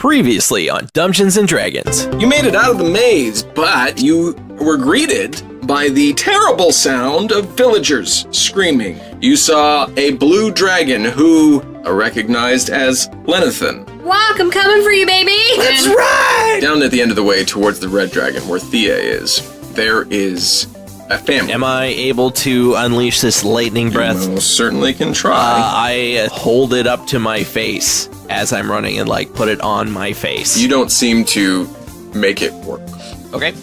Previously on Dumbgeons and Dragons. You made it out of the maze, but you were greeted by the terrible sound of villagers screaming. You saw a blue dragon who are recognized as Lenathan. Walk, I'm coming for you, baby! That's right! Down at the end of the way towards the red dragon where Thia is, there is a family. Am I able to unleash this lightning breath? You most certainly can try. I hold it up to my face as I'm running and put it on my face. You don't seem to make it work. Okay.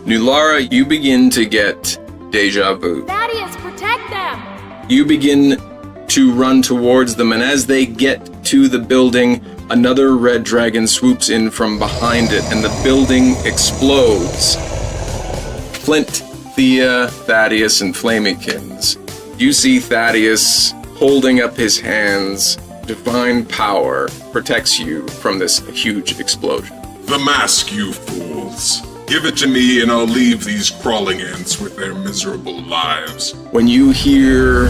Nulara, you begin to get deja vu. Thaddeus, protect them! You begin to run towards them, and as they get to the building, another red dragon swoops in from behind it, and the building explodes. Flint, Thia, Thaddeus, and Flamykins. You see Thaddeus holding up his hands. Divine power protects you from this huge explosion. The mask, you fools. Give it to me and I'll leave these crawling ants with their miserable lives. When you hear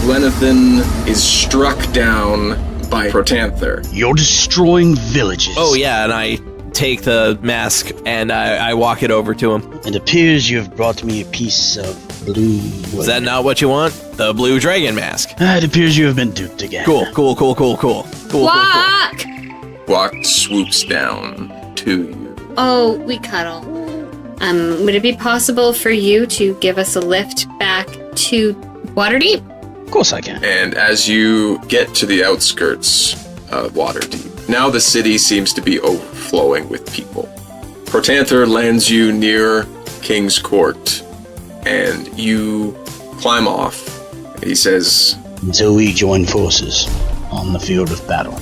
Lenathan is struck down by Protanther. You're destroying villages. Oh yeah, and I take the mask and I walk it over to him. It appears you have brought me a piece of blue... Is that not what you want? The blue dragon mask. It appears you have been duped again. Cool. Walk! Walk swoops down to you. Oh, we cuddle. Would it be possible for you to give us a lift back to Waterdeep? Of course I can. And as you get to the outskirts of Waterdeep, now the city seems to be overflowing with people. Protanther lands you near King's Court, and you climb off. He says, Until we join forces on the field of battle.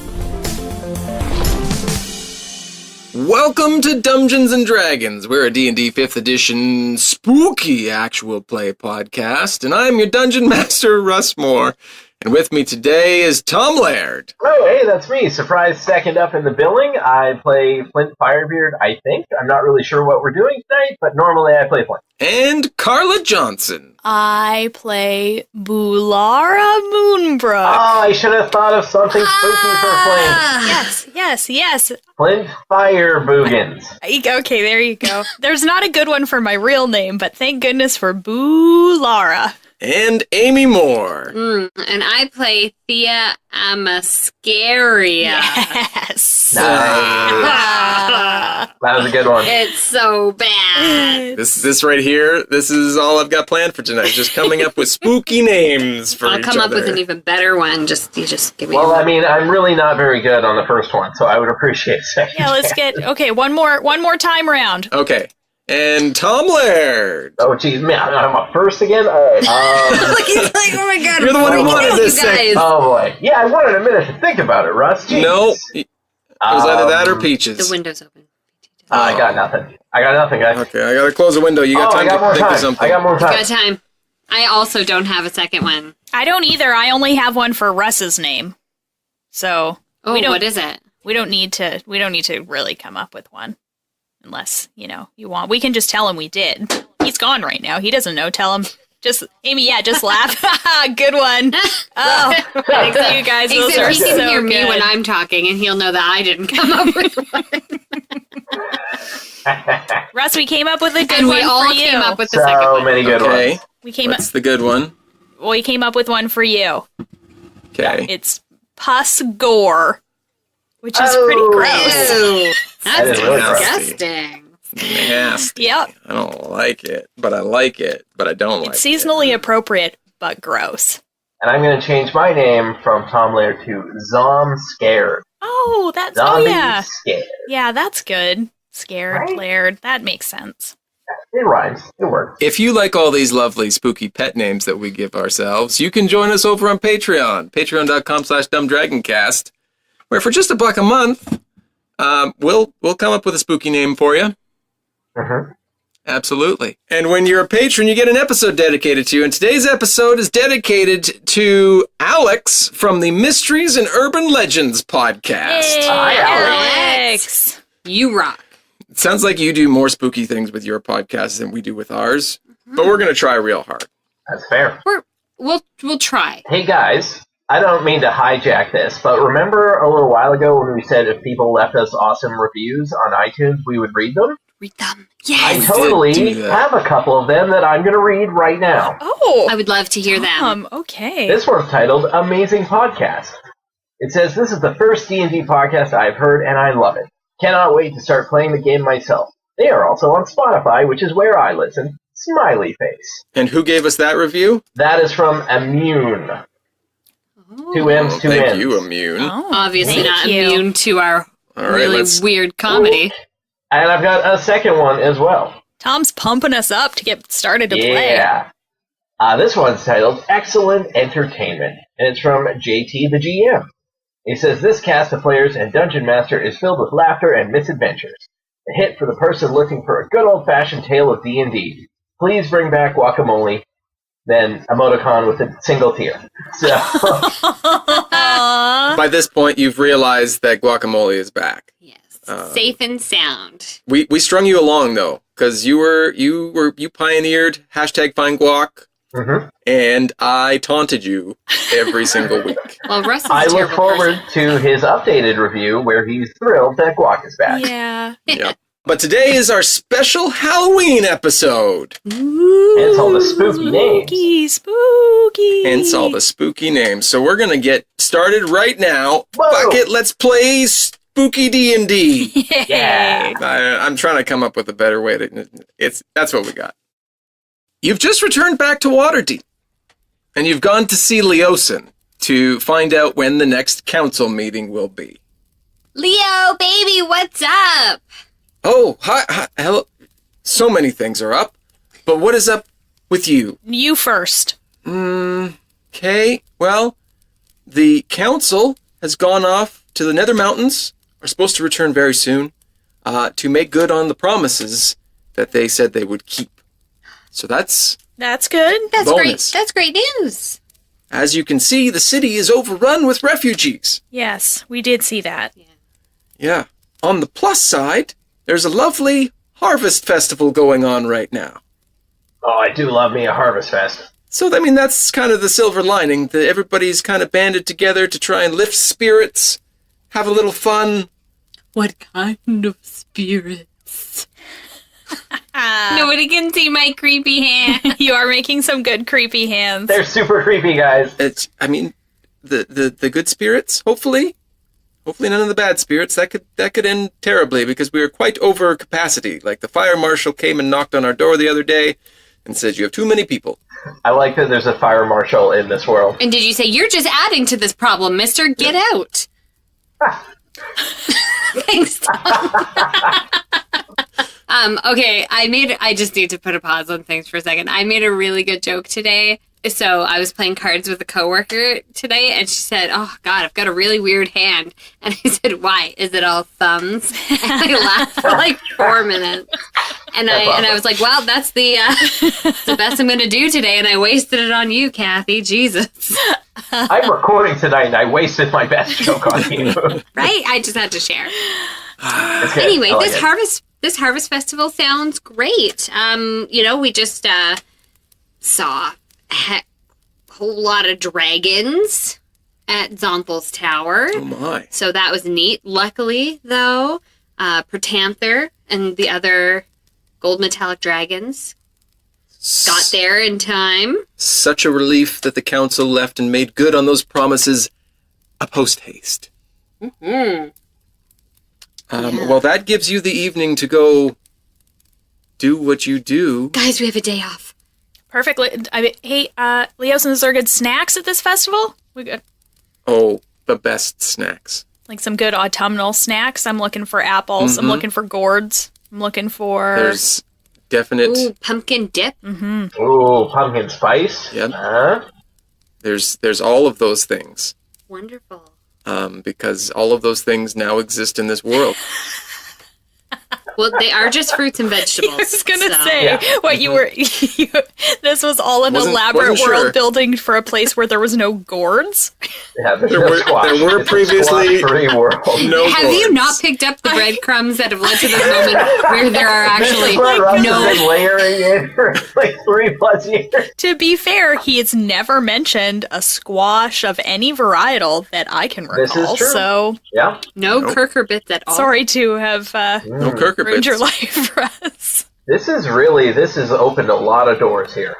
Welcome to Dumbgeons and Dragons. We're a D&D 5th edition spooky actual play podcast, and I'm your dungeon master, Russ Moore. And with me today is Tom Laird. Oh, hey, that's me. Surprise second up in the billing. I play Flint Firebeard, I think. I'm not really sure what we're doing tonight, but normally I play Flint. And Carla Johnson. I play Nulara Moonbrook. Oh, I should have thought of something spooky for Yes. Flint. Flint Fireboogans. Okay, there you go. There's not a good one for my real name, but thank goodness for Nulara. And Amy Moore. And I play Thia Amascaria. Yes. Nice. That was a good one. It's so bad. This right here, this is all I've got planned for tonight. Just coming up with spooky names for I'll each come up other. with an even better one. You just give me Well, one. I mean, I'm really not very good on the first one, so I would appreciate a second. Yeah, let's get one more time round. Okay. And Tom Laird. Oh, geez, man, I'm up first again? All right. He's like, oh my god. You're the one who wanted this you guys. segment. Oh, boy. Yeah, I wanted a minute to think about it, Russ. Jeez. No, it was either that or Peaches. The window's open. I got nothing, guys. Okay, I gotta close the window. You got time to think of something. I got more time. Got time. I also don't have a second one. I don't either. I only have one for Russ's name. So What is it? we don't need to really come up with one. Unless, you want. We can just tell him we did. He's gone right now. He doesn't know. Tell him. Amy, just laugh. Good one. Oh, thanks you guys. Those are Except he can so hear me good. when I'm talking, and he'll know that I didn't come up with one. Russ, we came up with a good And one we all for you. came up with the second So one. many good Okay, ones. what's the good one? We came up with one for you. Okay. It's pus gore, which is pretty gross. Ew. That That's is really gross. disgusting. Nasty. Yep. I don't like it, but I like it, but I don't like It's seasonally appropriate, but gross. And I'm going to change my name from Tom Laird to Zom Scared. Oh, that's Zombie yeah. Scared. Yeah, that's good. Scared, Right? Laird. That makes sense. It rhymes. It works. If you like all these lovely spooky pet names that we give ourselves, you can join us over on Patreon, patreon.com/dumbdragoncast, where for just $1 a month, we'll come up with a spooky name for you. Mm-hmm. Absolutely. And when you're a patron, you get an episode dedicated to you. And today's episode is dedicated to Alex from the Mysteries and Urban Legends podcast. Hey, Hi, Alex. You rock. It sounds like you do more spooky things with your podcast than we do with ours, but we're going to try real hard. That's fair. We'll try. Hey, guys. I don't mean to hijack this, but remember a little while ago when we said if people left us awesome reviews on iTunes, we would read them? Read them. I Yes. totally do that. have a couple of them that I'm going to read right now. Oh, I would love to hear them. Okay. This one's titled Amazing Podcast. It says, this is the first D&D podcast I've heard, and I love it. Cannot wait to start playing the game myself. They are also on Spotify, which is where I listen. Smiley face. And who gave us that review? That is from Immune. Two M's, two Thank N's. you, Immune. Oh, Obviously thank not you. immune to our All right, really let's... weird comedy. And I've got a second one as well. Tom's pumping us up to get started to play. Yeah. This one's titled Excellent Entertainment, and it's from JT the GM. He says, this cast of players and Dungeon Master is filled with laughter and misadventures. A hit for the person looking for a good old-fashioned tale of D&D. Please bring back guacamole, then emoticon with a single tear. So, By this point, you've realized that guacamole is back. Yes. Safe and sound. We strung you along though, because you pioneered #FindGuac, and I taunted you every single week. Well, Russ is I a look terrible forward to his updated review where he's thrilled that guac is back. Yeah. Yeah. But today is our special Halloween episode. Hence all the spooky names. Spooky. Hence all the spooky names. So we're gonna get started right now. Whoa. Fuck it, let's play spooky D&D. Yeah. I'm trying to come up with a better way to. That's what we got. You've just returned back to Waterdeep, and you've gone to see Leosin to find out when the next council meeting will be. Leo, baby, what's up? Oh, hi, hello. So many things are up, but what is up with you? You first. Okay, well, the council has gone off to the Nether Mountains, are supposed to return very soon, to make good on the promises that they said they would keep. So that's good. That's bonus. great. That's great news. As you can see, the city is overrun with refugees. Yes, we did see that. Yeah. On the plus side, there's a lovely Harvest Festival going on right now. Oh, I do love me a Harvest Fest. So, I mean, that's kind of the silver lining, that everybody's kind of banded together to try and lift spirits, have a little fun. What kind of spirits? Nobody can see my creepy hand. You are making some good creepy hands. They're super creepy, guys. I mean, the good spirits, hopefully. Hopefully none of the bad spirits. That could end terribly, because we are quite over capacity. Like, the fire marshal came and knocked on our door the other day and said, you have too many people. I like that there's a fire marshal in this world. And did you say, you're just adding to this problem, mister? Get out. Thanks, Tom. Okay, I just need to put a pause on things for a second. I made a really good joke today. So I was playing cards with a coworker today, and she said, oh, God, I've got a really weird hand. And I said, why? Is it all thumbs? And I laughed for like 4 minutes. And I was like, well, that's the best I'm going to do today. And I wasted it on you, Kathy. Jesus. I'm recording tonight, and I wasted my best joke on you. Right? I just had to share. It's good. Anyway, I like this Harvest Festival sounds great. We just saw a whole lot of dragons at Zonthal's Tower. Oh my. So that was neat. Luckily, though, Protanther and the other gold metallic dragons got there in time. Such a relief that the council left and made good on those promises a post-haste. Mm-hmm. Well, that gives you the evening to go do what you do. Guys, we have a day off. Perfectly. Hey, Leos, is there good snacks at this festival? We got Oh, the best snacks. like some good autumnal snacks. I'm looking for apples. I'm looking for gourds. I'm looking for. There's definite. Ooh, pumpkin dip. Ooh, pumpkin spice. Yep. There's all of those things. Wonderful. Because all of those things now exist in this world. Well, they are just fruits and vegetables. I was gonna so- say what you were. This was all an elaborate wasn't world sure. building for a place where there was no gourds. Yeah, there's There no were- squash. there were It's a previously- squash-free world. No Have you gourds. not picked up the breadcrumbs that have led to this moment where there are actually This is what Russ has no... been layering in for like 3+ years. To be fair, he has never mentioned a squash of any varietal that I can recall. This is true. So Yeah. No Kirker bits at all. sorry to have No Kirker ruined bits. your life for us. This has opened a lot of doors here.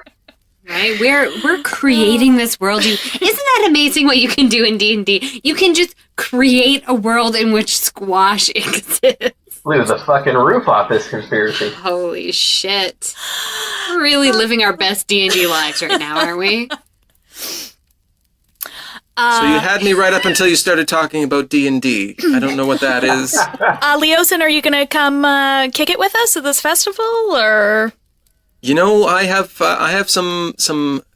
Right? We're creating this world. Isn't that amazing what you can do in D&D? You can just create a world in which squash exists. Blew the fucking roof off this conspiracy. Holy shit. We're really living our best D&D lives right now, aren't we? So you had me right up until you started talking about D&D. I don't know what that is. Leosin, are you gonna come kick it with us at this festival, or? You know, I have some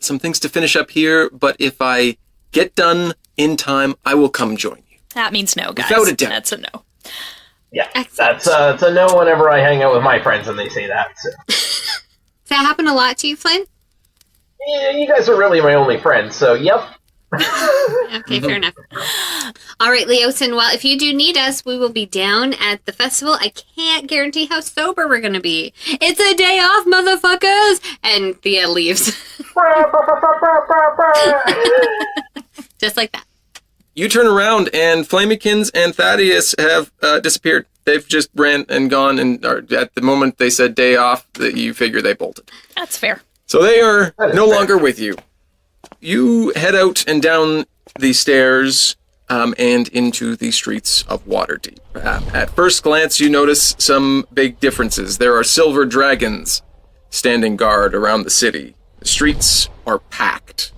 things to finish up here, but if I get done in time, I will come join you. That means no, guys. Without a doubt. That's a no. Yeah, Excellent. that's a no whenever I hang out with my friends and they say that. So. Does that happen a lot to you, Flynn? Yeah, you guys are really my only friends, so yep. Okay, fair enough. All right, Leosin, well, if you do need us, we will be down at the festival. I can't guarantee how sober we're going to be. It's a day off, motherfuckers! And Thea leaves. Just like that. You turn around, and Flamikins and Thaddeus have disappeared. They've just ran and gone, and at the moment they said day off, that you figure they bolted. That's fair. So they are That is no fair. longer with you. You head out and down the stairs and into the streets of Waterdeep. At first glance, you notice some big differences. There are silver dragons standing guard around the city. The streets are packed.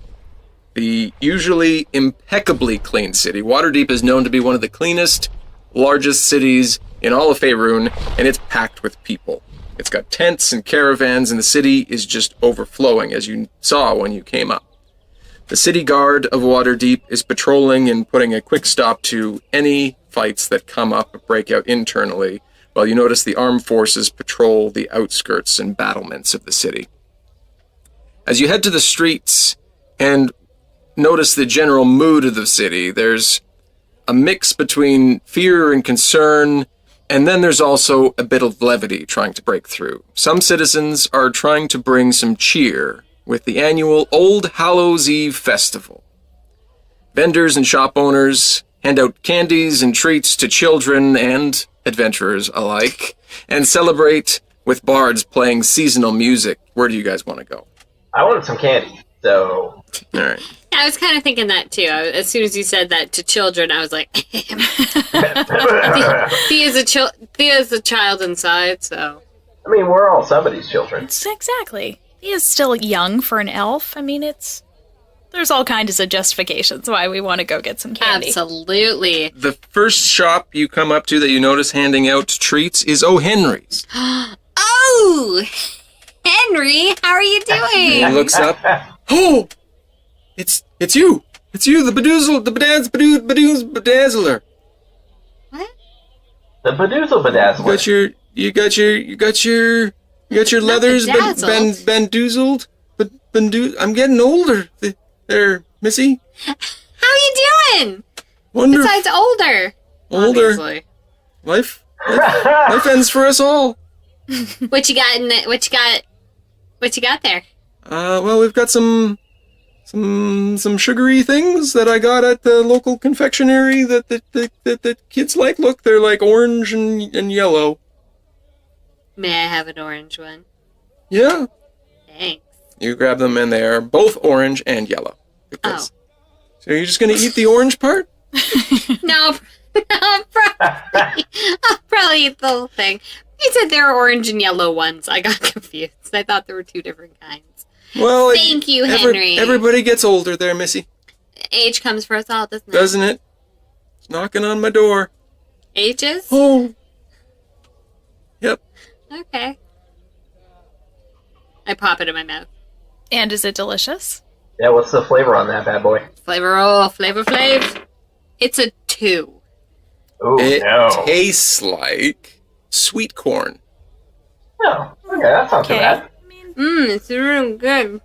The usually impeccably clean city, Waterdeep, is known to be one of the cleanest, largest cities in all of Faerun, and it's packed with people. It's got tents and caravans, and the city is just overflowing, as you saw when you came up. The city guard of Waterdeep is patrolling and putting a quick stop to any fights that come up or break out internally, while you notice the armed forces patrol the outskirts and battlements of the city. As you head to the streets and notice the general mood of the city, there's a mix between fear and concern, and then there's also a bit of levity trying to break through. Some citizens are trying to bring some cheer with the annual Old Hallows Eve Festival. Vendors and shop owners hand out candies and treats to children and adventurers alike, and celebrate with bards playing seasonal music. Where do you guys want to go? I wanted some candy, so All right. I was kind of thinking that too. As soon as you said that to children, I was like, Thea's a child inside, so. I mean, we're all somebody's children. Exactly. He is still young for an elf. I mean, there's all kinds of justifications why we want to go get some candy. Absolutely. The first shop you come up to that you notice handing out treats is O. Henry's. Oh! Henry, how are you He doing? looks up. Oh! It's you! It's you, the bedazzler. What? The Bedoozle Bedazzler. You got your leathers bedazzled. bandoozled. But I'm getting older. There, Missy. How you doing? Wonderful. Besides older. Older. Obviously. Life ends for us all. What you got in the, what you got there? Well, we've got some sugary things that I got at the local confectionery that kids like. Look, they're like orange and yellow. May I have an orange one? Yeah. Thanks. You grab them and they are both orange and yellow. Because- So you're just gonna eat the orange part? No, I'll probably eat the whole thing. You said there were orange and yellow ones. I got confused. I thought there were two different kinds. Well, Thank you, Henry. Everybody gets older there, Missy, Age comes for us all, doesn't it? doesn't it? It's knocking on my door. Ages? Oh. Yep. Okay. I pop it in my mouth. And is it delicious? Yeah, what's the flavor on that bad boy? Flavor roll, flavor flav. It's a 2. Oh, It no. tastes like sweet corn. Oh, okay, that sounds too bad. It's real good.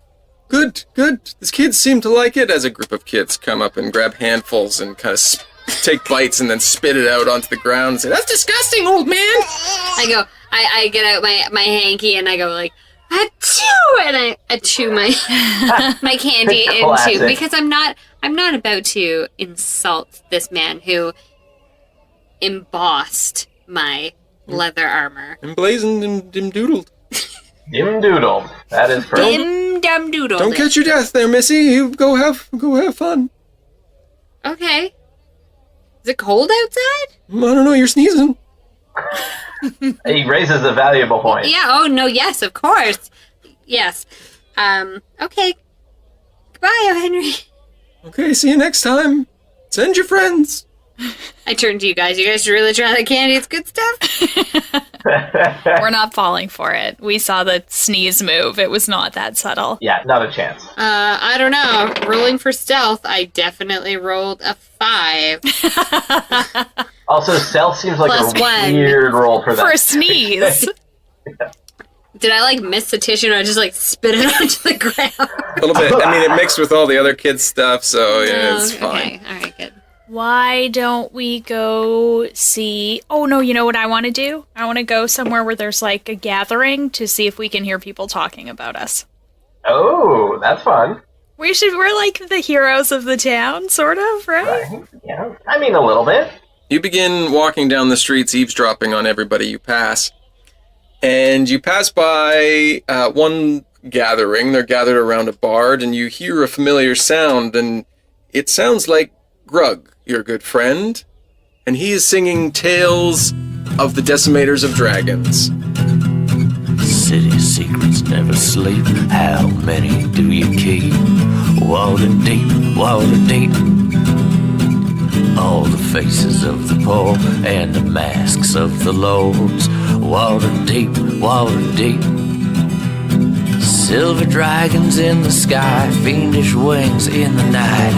Good, good. These kids seem to like it. As a group of kids come up and grab handfuls and kind of take bites and then spit it out onto the ground and say, "That's disgusting, old man!" I get out my hanky and I go like, achoo! And I chew my my candy Classic. into, because I'm not about to insult this man who embossed my leather armor. Emblazoned and dim-doodled. Dim doodle. That is correct. Dim dum doodle. Don't catch your death there, Missy. You go have fun. Okay. Is it cold outside? I don't know, you're sneezing. He raises a valuable point. Yeah, oh no, yes, of course. Yes. Okay. Goodbye, O. Henry. Okay, see you next time. Send your friends. I turn to you guys. You guys should really try that candy. It's good stuff. We're not falling for it. We saw the sneeze move. It was not that subtle. Yeah, not a chance. I don't know. Rolling for stealth, I definitely rolled a 5. Also, stealth seems like Plus a 1. weird roll for that. For a sneeze. Did I like miss the tissue or I just like spit it onto the ground? A little bit. I mean, it mixed with all the other kids' stuff, so yeah, it's fine. Okay, alright, good. Why don't we go see... Oh, no, you know what I want to do? I want to go somewhere where there's, like, a gathering to see if we can hear people talking about us. Oh, that's fun. We're like the heroes of the town, sort of, right? Right. Yeah. I mean, a little bit. You begin walking down the streets, eavesdropping on everybody you pass. And you pass by one gathering. They're gathered around a bard, and you hear a familiar sound, and it sounds like Grug, your good friend. And he is singing tales of the decimators of dragons. City secrets never sleep. How many do you keep? Waterdeep, Waterdeep. All the faces of the poor and the masks of the lords. Waterdeep, Waterdeep. Silver dragons in the sky, fiendish wings in the night.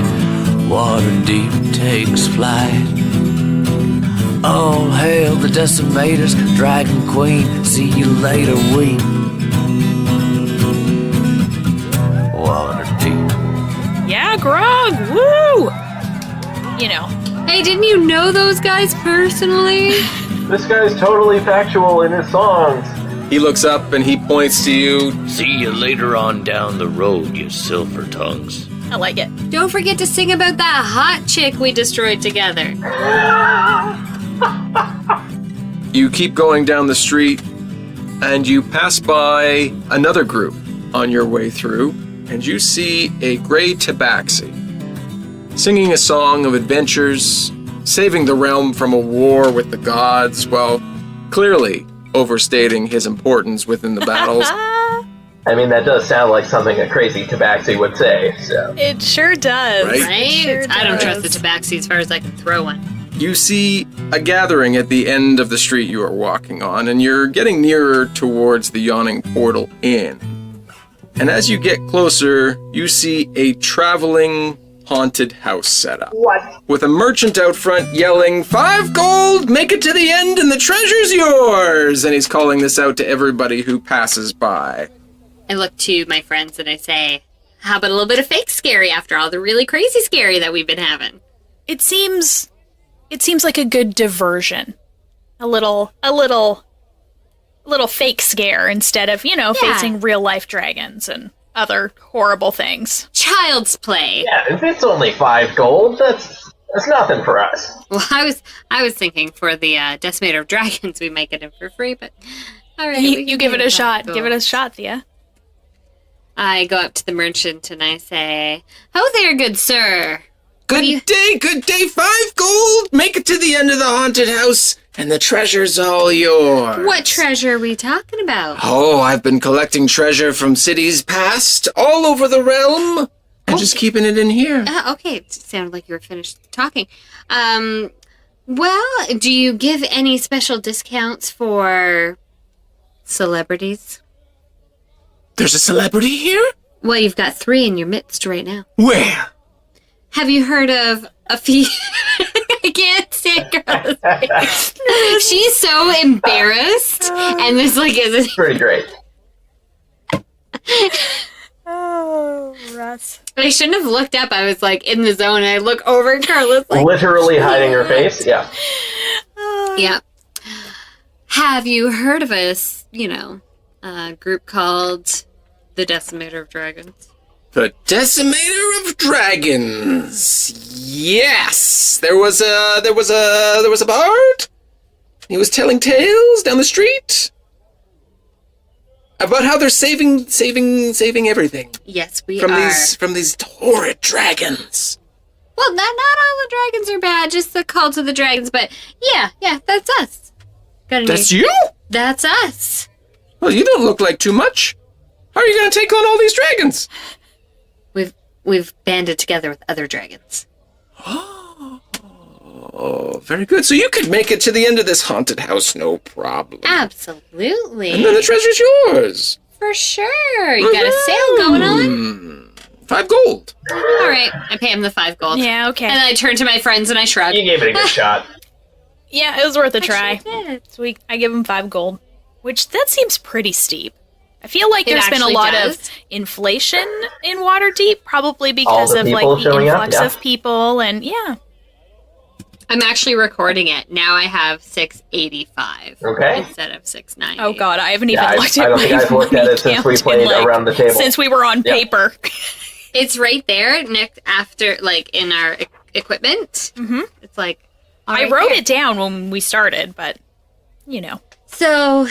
Waterdeep takes flight. All hail the decimators, dragon queen. See you later, weep. Waterdeep. Yeah, Grug! Woo! You know. Hey, didn't you know those guys personally? This guy's totally factual in his songs. He looks up and he points to you. See you later on down the road, you silver tongues. I like it. Don't forget to sing about that hot chick we destroyed together. You keep going down the street, and you pass by another group on your way through, and you see a gray tabaxi singing a song of adventures, saving the realm from a war with the gods, while clearly overstating his importance within the battles. I mean, that does sound like something a crazy tabaxi would say, so. It sure does. Right? Right? Sure I don't does. trust the tabaxi as far as I can throw one. You see a gathering at the end of the street you are walking on, and you're getting nearer towards the Yawning Portal Inn. And as you get closer, you see a traveling haunted house set up. What? With a merchant out front yelling, 5 gold, make it to the end and the treasure's yours! And he's calling this out to everybody who passes by. I look to my friends and I say, how about a little bit of fake scary after all the really crazy scary that we've been having? It seems like a good diversion. A little fake scare instead of, facing real life dragons and other horrible things. Child's play. Yeah, if it's only 5 gold, that's nothing for us. Well, I was thinking for the Decimator of Dragons we might get it for free, but all right. You give it a shot. Give it a shot, Thia. I go up to the merchant and I say, "Ho there, good sir. Good day, 5 gold, make it to the end of the haunted house and the treasure's all yours." What treasure are we talking about? Oh, I've been collecting treasure from cities past, all over the realm, and just keeping it in here. Okay, it sounded like you were finished talking. Well, do you give any special discounts for celebrities? There's a celebrity here? Well, you've got 3 in your midst right now. Where? Have you heard of a few... I can't say Carla's face. She's so embarrassed, and this like is Pretty great. Oh, Russ. I shouldn't have looked up. I was like in the zone, and I look over, and Carla's like Literally hiding her face. Yeah. yeah. Have you heard of a group called the Decimator of Dragons? The Decimator of Dragons. Yes, there was a bard. He was telling tales down the street about how they're saving everything Yes, we from are. these horrid dragons. Well, not all the dragons are bad, just the cult of the dragons. But yeah, that's us. Got any- That's you? That's us. Well, you don't look like too much. How are you going to take on all these dragons? We've banded together with other dragons. Oh, very good. So you could make it to the end of this haunted house, no problem. Absolutely. And then the treasure's yours. For sure. You got a sale going on? 5 gold. All right. I pay him the 5 gold. Yeah, okay. And then I turn to my friends and I shrug. You gave it a good shot. Yeah, it was worth a try. did. So I give him 5 gold, which that seems pretty steep. I feel like It there's been a actually lot does. of inflation in Waterdeep, probably because the of like people the showing up, influx yeah. of people, and yeah. I'm actually recording it. Now I have 685 Okay. instead of 690. Oh god, I haven't even Yeah, looked I at don't my think I've looked at it since we account played in, like, around the table. Since we were on Yeah. paper. It's right there next after, like, in our equipment. Mhm. It's like, I wrote it down when we started, but you know. So,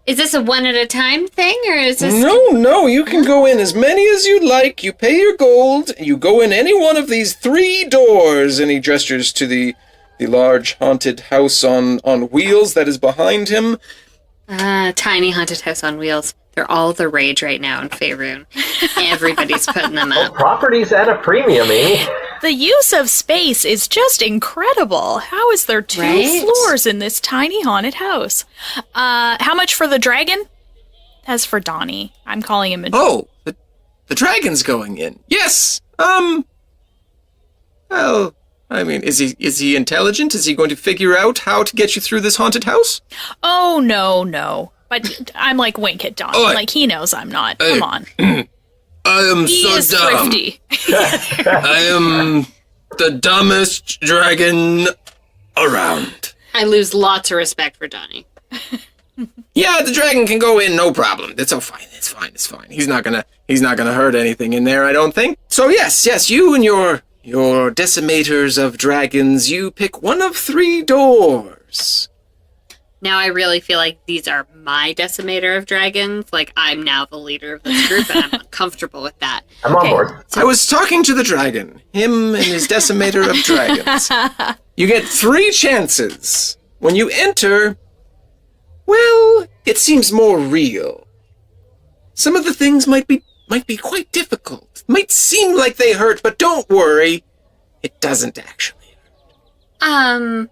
is this a one at a time thing, or is this... No, you can go in as many as you'd like. You pay your gold, you go in any one of these 3 doors, and he gestures to the large haunted house on wheels that is behind him. Tiny haunted house on wheels. They're all the rage right now in Faerun. Everybody's putting them up. Property's at a premium, Amy. The use of space is just incredible. How is there 2 Right? floors in this tiny haunted house? How much for the dragon? As for Donnie, I'm calling him a... Oh, the dragon's going in. Yes. Well, I mean, is he intelligent? Is he going to figure out how to get you through this haunted house? Oh, no. But I'm like, wink at Donnie. Oi. Like, he knows I'm not. Come on. I am He so is dumb. thrifty. I am the dumbest dragon around. I lose lots of respect for Donnie. Yeah, the dragon can go in, no problem. It's all fine. It's fine. He's not gonna hurt anything in there, I don't think. So yes, you and your decimators of dragons, you pick one of 3 doors. Now I really feel like these are my decimator of dragons. Like, I'm now the leader of this group, and I'm uncomfortable with that. I'm on board. I was talking to the dragon, him and his decimator of dragons. You get 3 chances. When you enter, well, it seems more real. Some of the things might be quite difficult. Might seem like they hurt, but don't worry. It doesn't actually hurt.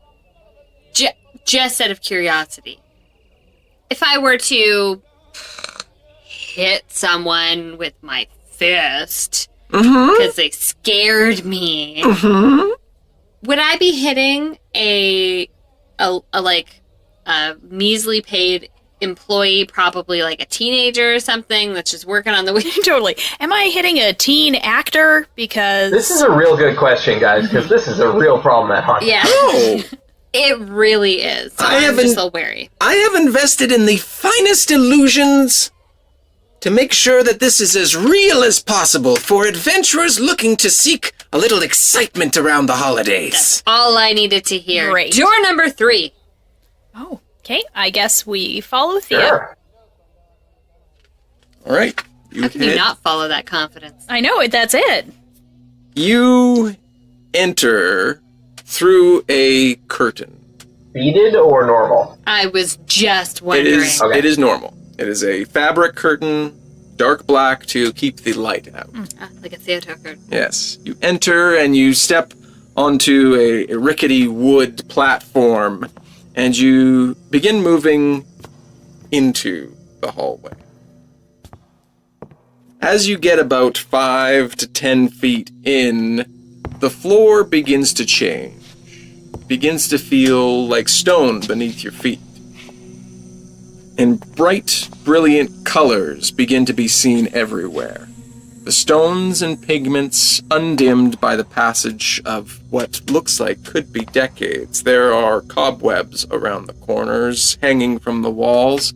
Just out of curiosity, if I were to hit someone with my fist because they scared me, would I be hitting a measly paid employee, probably like a teenager or something that's just working on the weekend? Totally. Am I hitting a teen actor? Because... This is a real good question, guys, because this is a real problem at Hunt. Yeah. Oh, It really is. So I'm just so wary. I have invested in the finest illusions to make sure that this is as real as possible for adventurers looking to seek a little excitement around the holidays. All I needed to hear. Great. Door number 3. Oh, okay. I guess we follow Thea. Sure. All right. How can you not follow that confidence? I know it. That's it. You enter through a curtain. Beaded or normal? I was just It wondering. is Okay. it is normal. It is a fabric curtain, dark black to keep the light out. Like a theater curtain. Yes. You enter and you step onto a rickety wood platform and you begin moving into the hallway. As you get about 5 to 10 feet in, the floor begins to change. begins to feel like stone beneath your feet. And bright, brilliant colors begin to be seen everywhere. The stones and pigments undimmed by the passage of what looks like could be decades. There are cobwebs around the corners, hanging from the walls,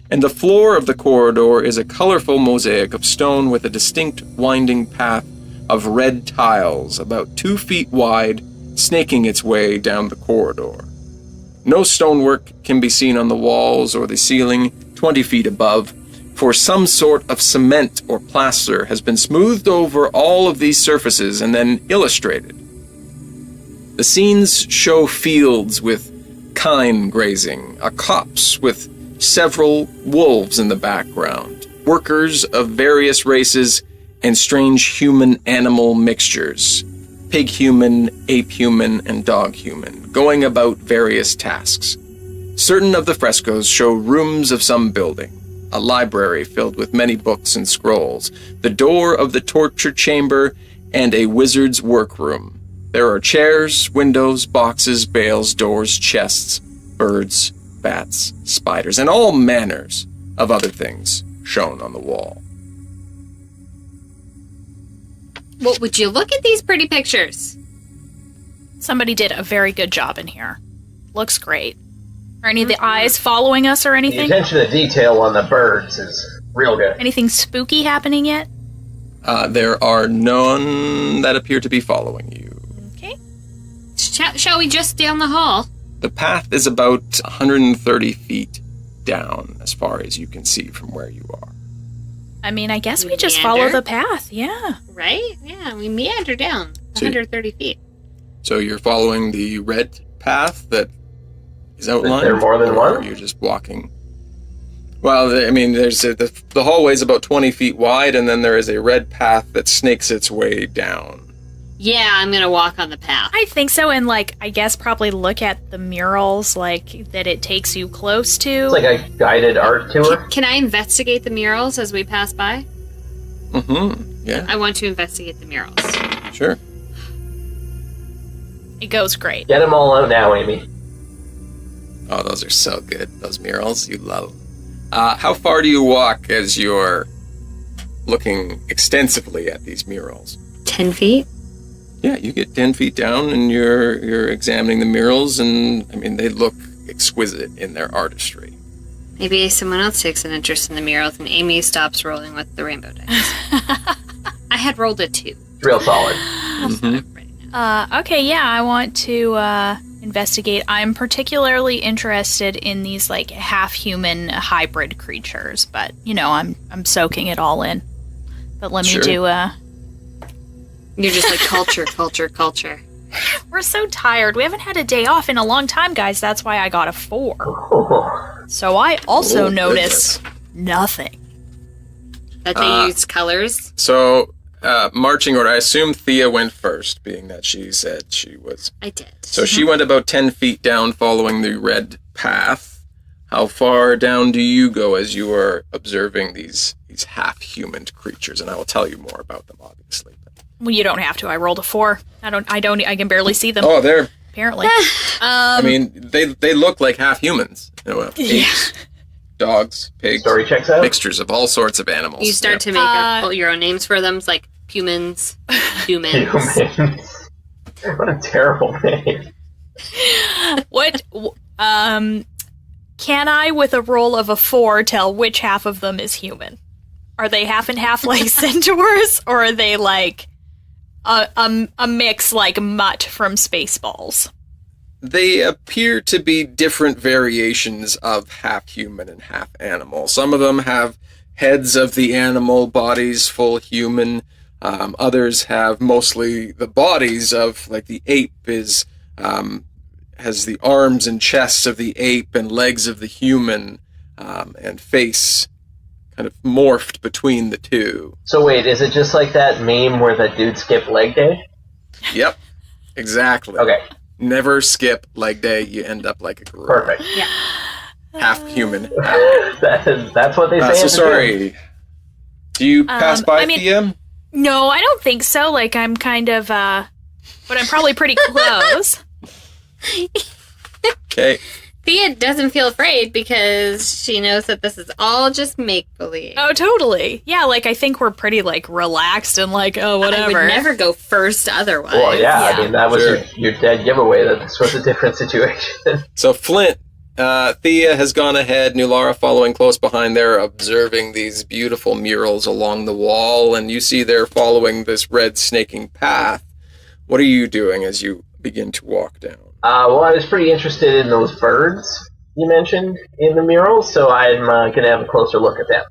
and the floor of the corridor is a colorful mosaic of stone with a distinct winding path of red tiles about 2 feet wide, snaking its way down the corridor. No stonework can be seen on the walls or the ceiling 20 feet above, for some sort of cement or plaster has been smoothed over all of these surfaces and then illustrated. The scenes show fields with kine grazing, a copse with several wolves in the background, workers of various races, and strange human-animal mixtures, pig-human, ape-human, and dog-human, going about various tasks. Certain of the frescoes show rooms of some building, a library filled with many books and scrolls, the door of the torture chamber, and a wizard's workroom. There are chairs, windows, boxes, bales, doors, chests, birds, bats, spiders, and all manners of other things shown on the wall. What would you look at these pretty pictures? Somebody did a very good job in here. Looks great. Are any of the eyes following us or The anything? attention to detail on the birds is real good. Anything spooky happening yet? There are none that appear to be following you. Okay. Shall we just stay on the hall? The path is about 130 feet down, as far as you can see from where you are. I mean, I guess we just Meander? follow the path, yeah. Right? Yeah, we meander down So- 130 feet. So you're following the red path that is outlined? there more than or one? You're just walking? Well, I mean, there's the hallway is about 20 feet wide, and then there is a red path that snakes its way down. Yeah, I'm gonna walk on the path. I think so, and I guess probably look at the murals, that it takes you close to. It's like a guided art tour. Can I investigate the murals as we pass by? Mm-hmm. Yeah, I want to investigate the murals. sure. It goes great. Get them all out now, Amy. Oh, those are so good. Those murals, you love. How far do you walk as you're looking extensively at these murals? 10 feet? Yeah, you get 10 feet down and you're examining the murals, and I mean, they look exquisite in their artistry. Maybe someone else takes an interest in the murals and Amy stops rolling with the rainbow dice. I had rolled a 2. It's real solid. Okay, yeah, I want to investigate. I'm particularly interested in these half-human hybrid creatures, but I'm soaking it all in. But let me Sure. do You're just like culture. We're so tired. We haven't had a day off in a long time, guys. That's why I got a 4. So I also Oh, notice nothing. That they use colors. So, marching order, I assume Thea went first, being that she said she was. I did. So she went about 10 feet down following the red path. How far down do you go as you are observing these half-human creatures? And I will tell you more about them, obviously. Well, you don't have to. I rolled a 4. I can barely see them. Oh, they're... Apparently. I mean, they look like half-humans. Apes, dogs, pigs, Story checks out. mixtures of all sorts of animals. You start to make up your own names for them. It's like humans, humans. Humans. What a terrible name. What? Can I, with a roll of a 4, tell which half of them is human? Are they half and half like centaurs, or are they like a mix like Mutt from Spaceballs? They appear to be different variations of half-human and half-animal. Some of them have heads of the animal, bodies full human. Others have mostly the bodies of, like the ape has the arms and chests of the ape and legs of the human, and face kind of morphed between the two. So wait, is it just like that meme where the dude skipped leg day? Yep, exactly. Okay, Never skip leg day, you end up like a gorilla. perfect. Half human. That's what they say. So in the gym. sorry. Do you pass by Thea? No, I don't think so. I'm kind of, but I'm probably pretty close. Okay. Thea doesn't feel afraid because she knows that this is all just make-believe. Oh, totally. Yeah, like, I think we're pretty, like, relaxed and like, oh, whatever. I would never go first otherwise. Well, yeah, I mean, that was Sure. your dead giveaway that this was a different situation. So Flint, Thea has gone ahead, Nulara following close behind there, observing these beautiful murals along the wall, and you see they're following this red snaking path. What are you doing as you begin to walk down? Well, I was pretty interested in those birds you mentioned in the murals, so I'm going to have a closer look at them.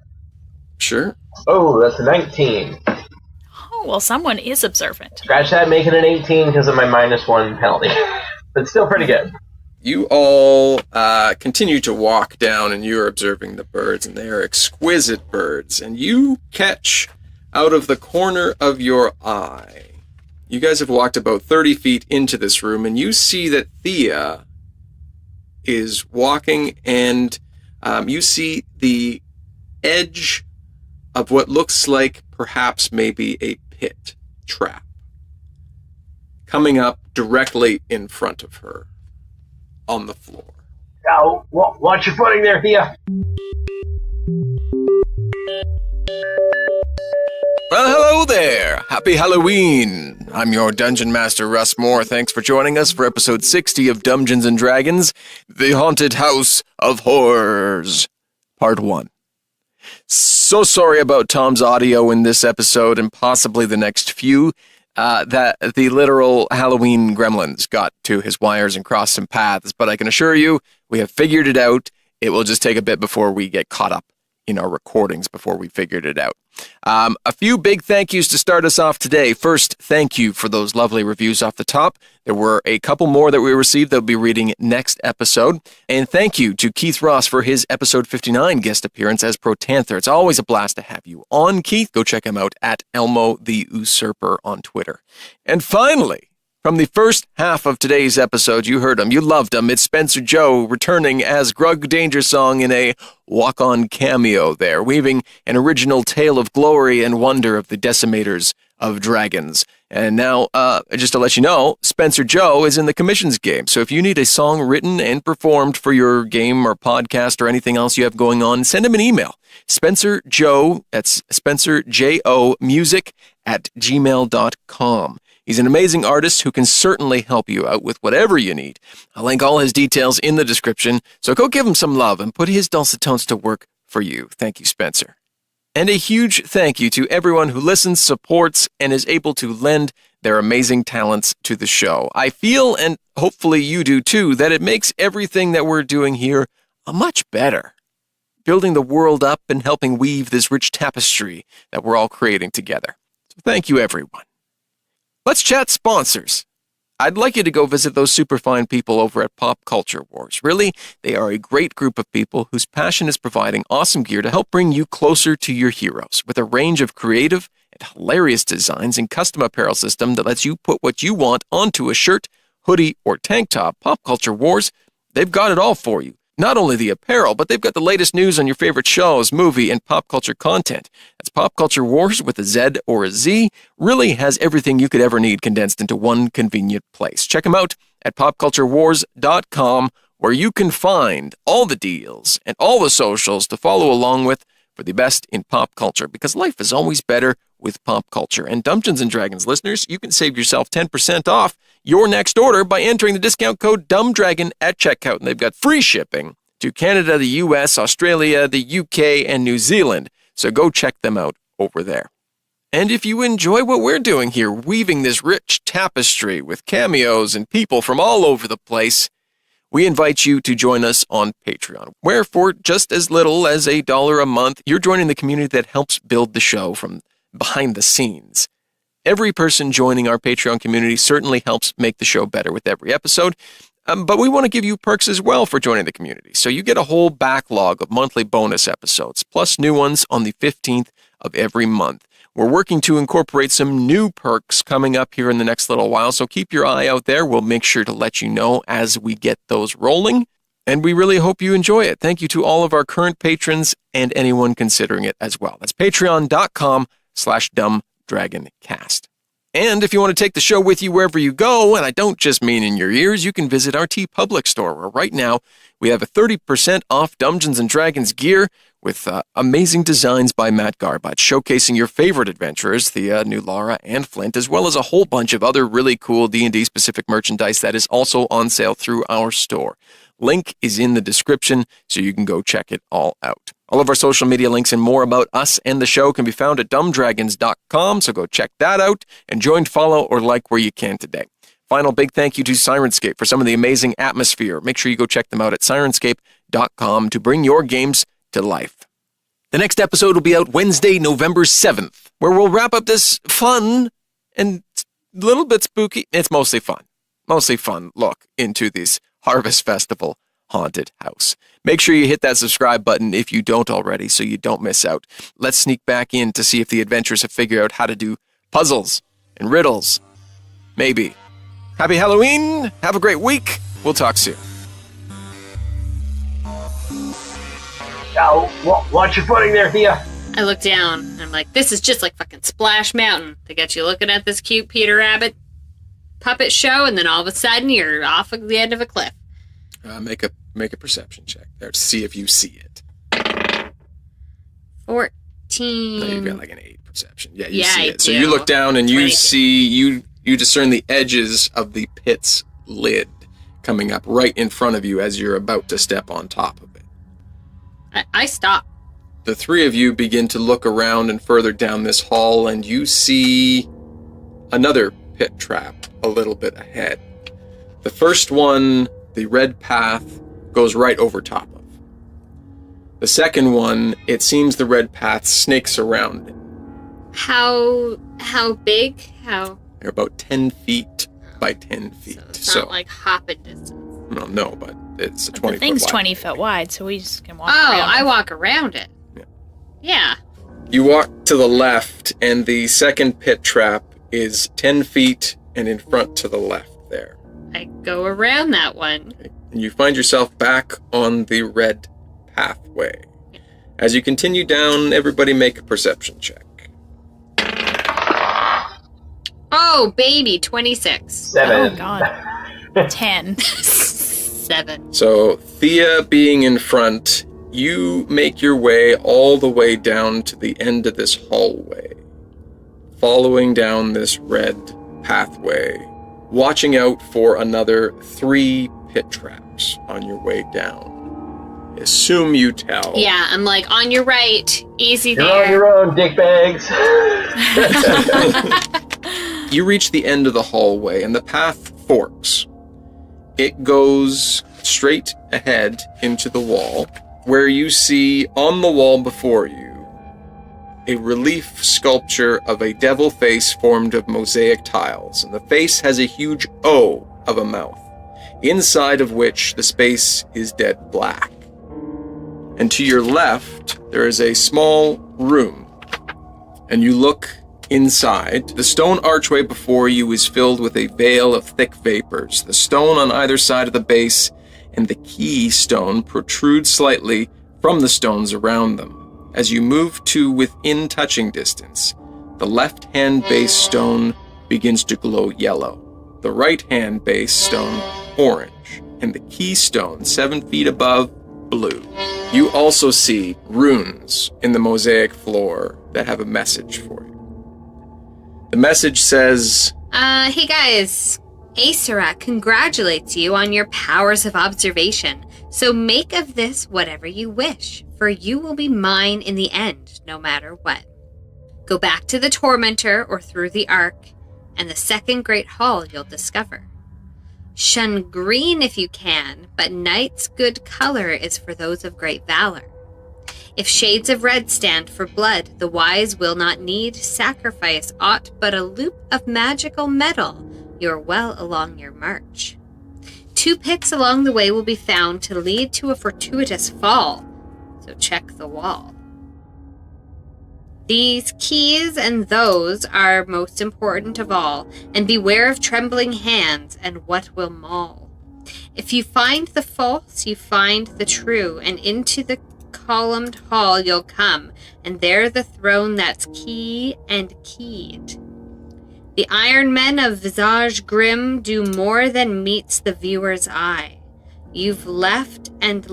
Sure. Oh, that's a 19. Oh, well, someone is observant. Scratch that, make it an 18 because of my -1 penalty. But still pretty good. You all continue to walk down, and you're observing the birds, and they are exquisite birds. And you catch out of the corner of your eye. You guys have walked about 30 feet into this room, and you see that Thea is walking, and you see the edge of what looks like perhaps maybe a pit trap coming up directly in front of her on the floor. Oh, watch your footing there, Thea. Well, hello there! Happy Halloween! I'm your Dungeon Master, Russ Moore. Thanks for joining us for episode 60 of Dumbgeons and Dragons, The Haunted House of Horrors, Part 1. So sorry about Tom's audio in this episode and possibly the next few. That the literal Halloween gremlins got to his wires and crossed some paths, but I can assure you, we have figured it out. It will just take a bit before we get caught up in our recordings before we figured it out. A few big thank yous to start us off today. First, thank you for those lovely reviews off the top. There were a couple more that we received that we'll be reading next episode. And thank you to Keith Ross for his episode 59 guest appearance as Protanther. It's always a blast to have you on, Keith. Go check him out at Elmo the Usurper on Twitter. And finally, from the first half of today's episode, you heard him, you loved him. It's Spencer Joe returning as Grug Danger Song in a walk-on cameo there, weaving an original tale of glory and wonder of the decimators of dragons. And now, just to let you know, Spencer Joe is in the commissions game. So if you need a song written and performed for your game or podcast or anything else you have going on, send him an email. Spencer Joe, that's spencerjomusic@gmail.com. He's an amazing artist who can certainly help you out with whatever you need. I'll link all his details in the description, so go give him some love and put his dulcet tones to work for you. Thank you, Spencer. And a huge thank you to everyone who listens, supports, and is able to lend their amazing talents to the show. I feel, and hopefully you do too, that it makes everything that we're doing here much better. Building the world up and helping weave this rich tapestry that we're all creating together. So thank you, everyone. Let's chat sponsors. I'd like you to go visit those super fine people over at Pop Culture Wars. Really, they are a great group of people whose passion is providing awesome gear to help bring you closer to your heroes with a range of creative and hilarious designs and custom apparel system that lets you put what you want onto a shirt, hoodie, or tank top. Pop Culture Wars, they've got it all for you. Not only the apparel, but they've got the latest news on your favorite shows, movie, and pop culture content. That's Pop Culture Wars with a Z or a Z. Really has everything you could ever need condensed into one convenient place. Check them out at popculturewars.com, where you can find all the deals and all the socials to follow along with for the best in pop culture, because life is always better with pop culture. And Dumbgeons and Dragons listeners, you can save yourself 10% off your next order by entering the discount code DUMBDRAGON at checkout. And they've got free shipping to Canada, the US, Australia, the UK, and New Zealand. So go check them out over there. And if you enjoy what we're doing here, weaving this rich tapestry with cameos and people from all over the place, we invite you to join us on Patreon, where for just as little as $1 a month, you're joining the community that helps build the show from behind the scenes. Every person joining our Patreon community certainly helps make the show better with every episode, but we want to give you perks as well for joining the community. So you get a whole backlog of monthly bonus episodes, plus new ones on the 15th of every month. We're working to incorporate some new perks coming up here in the next little while, so keep your eye out there. We'll make sure to let you know as we get those rolling, and we really hope you enjoy it. Thank you to all of our current patrons and anyone considering it as well. That's patreon.com/dumbdragoncast. And if you want to take the show with you wherever you go, and I don't just mean in your ears, you can visit our TeePublic store, where right now we have a 30% off Dumbgeons Dragons gear with amazing designs by Matt Garbut, showcasing your favorite adventurers, Thia, Nulara, and Flint, as well as a whole bunch of other really cool D&D specific merchandise that is also on sale through our store. Link is in the description, so you can go check it all out. All of our social media links and more about us and the show can be found at dumbdragons.com, so go check that out and join, follow, or like where you can today. Final big thank you to Syrinscape for some of the amazing atmosphere. Make sure you go check them out at syrinscape.com to bring your games to life. The next episode will be out Wednesday, November 7th, where we'll wrap up this fun and a little bit spooky. It's mostly fun look into this Harvest Festival haunted house. Make sure you hit that subscribe button if you don't already so you don't miss out. Let's sneak back in to see if the adventurers have figured out how to do puzzles and riddles. Maybe. Happy Halloween. Have a great week. We'll talk soon. Oh, watch your footing there, Thea. I look down and I'm like, this is just like fucking Splash Mountain. They get you looking at this cute Peter Rabbit puppet show, and then all of a sudden you're off at the end of a cliff. Make a perception check there to see if you see it. 14. No, you've got like an 8 perception. Yeah, you Yeah, see I it. So do. you look down and you 22. see, you discern the edges of the pit's lid coming up right in front of you as you're about to step on top of it. I stop. The three of you begin to look around and further down this hall, and you see another pit trap a little bit ahead. The first one, the red path, goes right over top of. The second one, it seems the red path snakes around it. How big? How? They're about 10 feet by 10 feet. So it's not like hopping distance. No, but it's a 20 The foot thing's wide. 20 foot wide, so we just can walk Oh, around. I walk around it. Yeah. You walk to the left, and the second pit trap is 10 feet and in front to the left there. I go around that one. And you find yourself back on the red pathway. As you continue down, everybody make a perception check. Oh, baby, 26. 7. Oh, God. 10. 7. So, Thea being in front, you make your way all the way down to the end of this hallway, following down this red pathway, watching out for another 3 pit traps on your way down. Assume you tell. Yeah, I'm like, on your right, easy You're there. on your own, dickbags. You reach the end of the hallway, and the path forks. It goes straight ahead into the wall, where you see on the wall before you a relief sculpture of a devil face formed of mosaic tiles, and the face has a huge O of a mouth, inside of which the space is dead black. And to your left, there is a small room, and you look inside. The stone archway before you is filled with a veil of thick vapors. The stone on either side of the base and the keystone protrude slightly from the stones around them. As you move to within touching distance, the left-hand base stone begins to glow yellow, the right-hand base stone orange, and the keystone 7 feet above blue. You also see runes in the mosaic floor that have a message for you. The message says, Hey guys, Aesera congratulates you on your powers of observation, so make of this whatever you wish, for you will be mine in the end, no matter what. Go back to the Tormentor or through the Ark, and the second great hall you'll discover. Shun green if you can, but night's good color is for those of great valor. If shades of red stand for blood, the wise will not need sacrifice aught but a loop of magical metal. You're well along your march. 2 pits along the way will be found to lead to a fortuitous fall, so check the wall. These keys and those are most important of all, and beware of trembling hands and what will maul. If you find the false, you find the true, and into the columned hall you'll come, and there the throne that's key and keyed. The iron men of visage grim do more than meets the viewer's eye. You've left and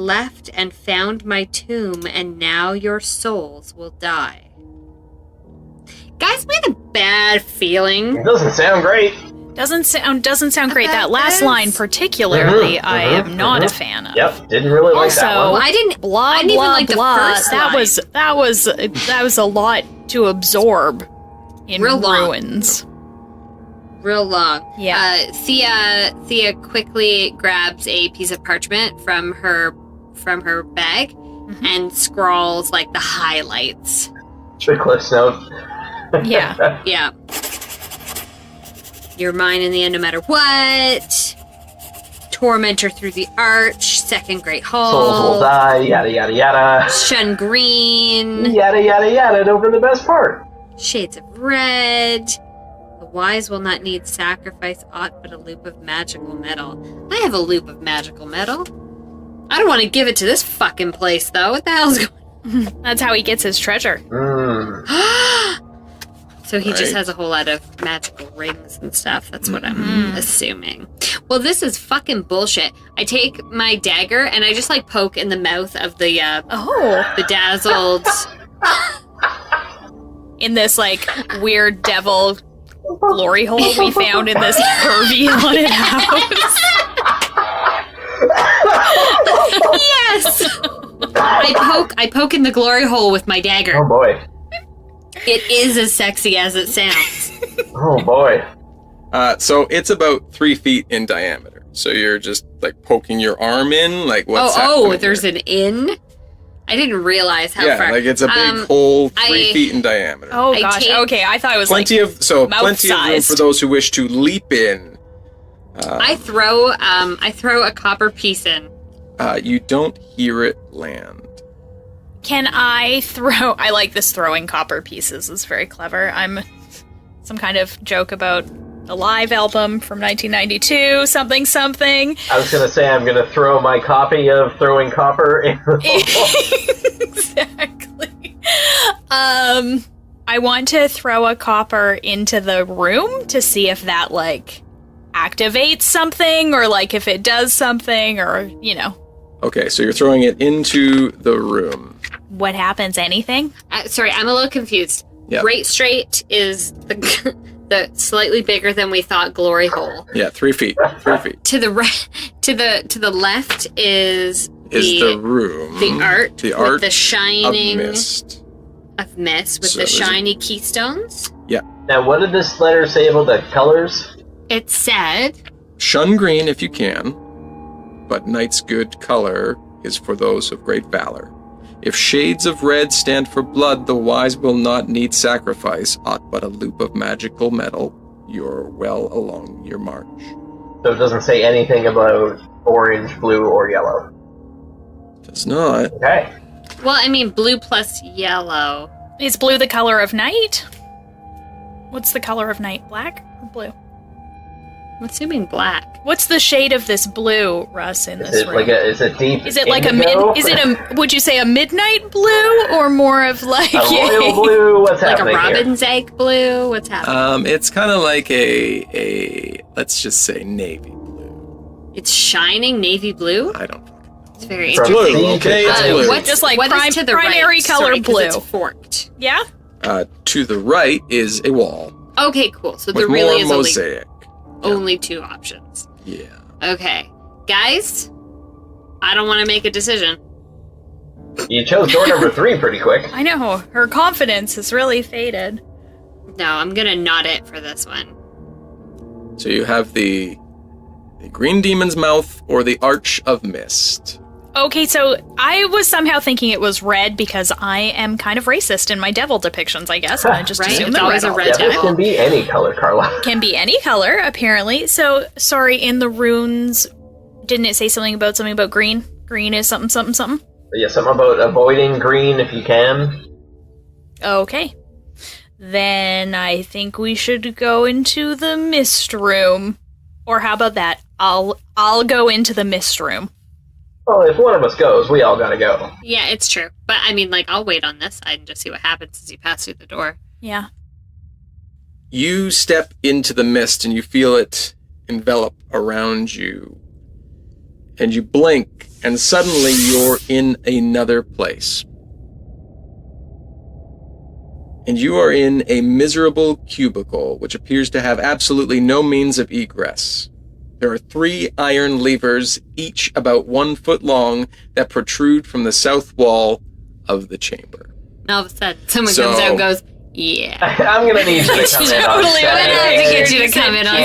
found my tomb, and now your souls will die. Guys, we had a bad feeling. It doesn't sound great. Doesn't sound great. That last line particularly, I am not a fan of. Yep, didn't really like that Also, one. I didn't Blah even blah like the blah. first That was a lot to absorb in Real long. ruins. Real long. Yeah. Thea quickly grabs a piece of parchment from her bag and scrawls like the highlights. The Cliff's Notes. Yeah. Yeah. You're mine in the end no matter what. Tormentor through the arch. Second great hall. Souls will die, yada yada yada. Shun green. Yada yada yada, and over the best part. Shades of red. The wise will not need sacrifice aught but a loop of magical metal. I have a loop of magical metal. I don't want to give it to this fucking place, though. What the hell's going on? That's how he gets his treasure. So he just has a whole lot of magical rings and stuff. That's what I'm assuming. Well, this is fucking bullshit. I take my dagger and I just like poke in the mouth of the bedazzled. In this like weird devil glory hole we found in this curvy haunted house. Yes. I poke in the glory hole with my dagger. Oh boy. It is as sexy as it sounds. Oh boy. So it's about 3 feet in diameter. So you're just like poking your arm in, like what's happening there's here? an in? I didn't realize how far. Yeah, like it's a big hole 3 feet in diameter. Oh I gosh. take- Okay, I thought it was plenty of room mouth-sized. for those who wish to leap in. I throw a copper piece in. You don't hear it land. Can I throw? I like this throwing copper pieces. It's very clever. I'm some kind of joke about a live album from 1992, something. I was gonna say I'm gonna throw my copy of Throwing Copper in the Exactly. I want to throw a copper into the room to see if that like activates something or like if it does something or Okay, so you're throwing it into the room. what happens. Anything? Sorry, I'm a little confused. Yeah. Great Straight is the slightly bigger than we thought glory hole. Yeah, 3 feet. 3 feet To the right, to the left is the room. the art The with art the shining of mist. with So the there's a- shiny keystones. Now, what did this letter say about the colors? It said, Shun green if you can, but night's good color is for those of great valor. If shades of red stand for blood, the wise will not need sacrifice, aught but a loop of magical metal. You're well along your march. So it doesn't say anything about orange, blue, or yellow. Does not. Okay. well, I mean, blue plus yellow. Is blue the color of night? What's the color of night? Black or blue? I'm assuming black. What's the shade of this blue, Russ, in Is this it room? is it deep? Is it like a indigo? would you say a midnight blue or more of like a royal blue? What's Like a happening here? robin's egg blue? What's happening? It's kind of like a let's just say navy blue. It's shining navy blue? I don't. It's very From interesting. Blue, okay, it's blue. What's Just like what is to the primary right? color Sorry, 'cause blue. It's forked. Yeah? To the right is a wall Okay, cool. So with there really more is mosaic. only two options. Yeah. Okay. Guys, I don't want to make a decision. You chose door number 3 pretty quick. I know. Her confidence has really faded. No, I'm going to nod it for this one. So you have the green demon's mouth or the arch of mist. Okay, so I was somehow thinking it was red because I am kind of racist in my devil depictions, I guess. And I just Right? assumed It's that always a red Yeah, this devil. can be any color, Carla. can be any color, apparently. So, sorry, in the runes, didn't it say something about green? Green is something? Yeah, something about avoiding green if you can. Okay. Then I think we should go into the mist room. Or how about that? I'll go into the mist room. Well, if one of us goes, we all gotta go. Yeah, it's true. But I mean, like, I'll wait on this side and just see what happens as you pass through the door. Yeah. You step into the mist and you feel it envelop around you. And you blink, and suddenly you're in another place. And you are in a miserable cubicle, which appears to have absolutely no means of egress. There are 3 iron levers, each about 1 foot long, that protrude from the south wall of the chamber. All of a sudden, someone comes out and goes, yeah. I'm going to need you to come in on Totally, I'm going to have to get you to come in on